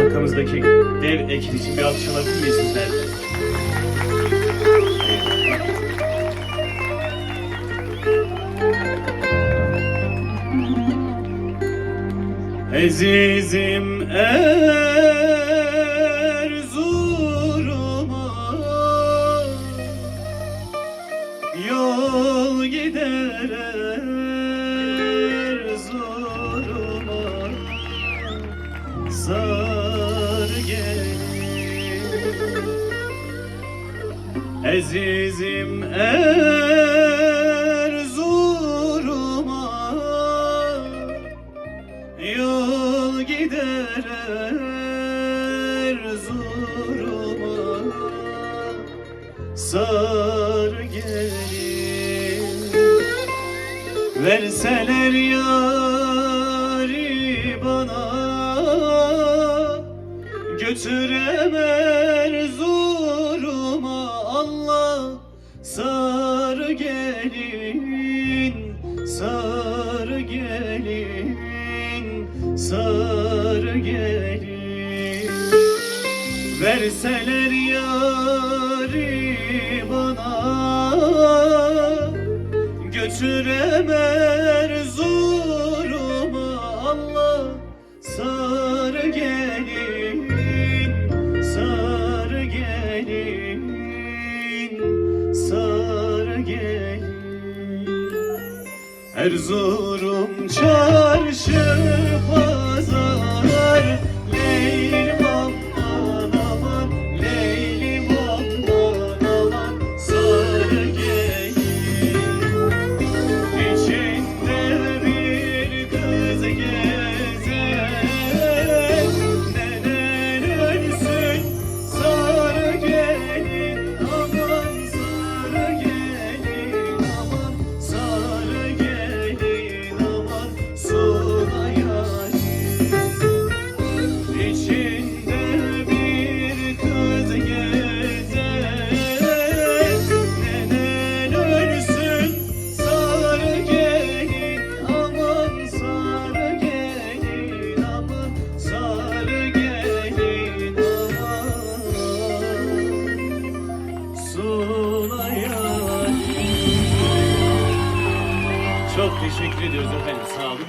arkamızdaki dev ekip için bir alkış alabilir miyiz sizlerle? Ezizim Erzurum'a yol gider Erzurum'a sar gelir. Ezizim Erzurum'a yol gider Erzurum'a sar gelir. Verseler yâri bana götürem Erzurum'a, Allah sar gelin, sar gelin, sar gelin. Verseler yâri bana götürem Erzurum'a, Allah sar gelin, sar gelin, sar gelin. Erzurum çarşı pazar, Leylim aman aman, Leylim aman aman, sar gelin. İçinde bir kız gezer, neden ölsün, sar gelin, aman sar gelin, aman sar gelin, aman sona yarim. İçinde bir kız gezer, neden ölsün, sar gelin, aman sar gelin, aman sar gelin, aman sona yarim. Çok teşekkür ediyoruz efendim. Sağ olun.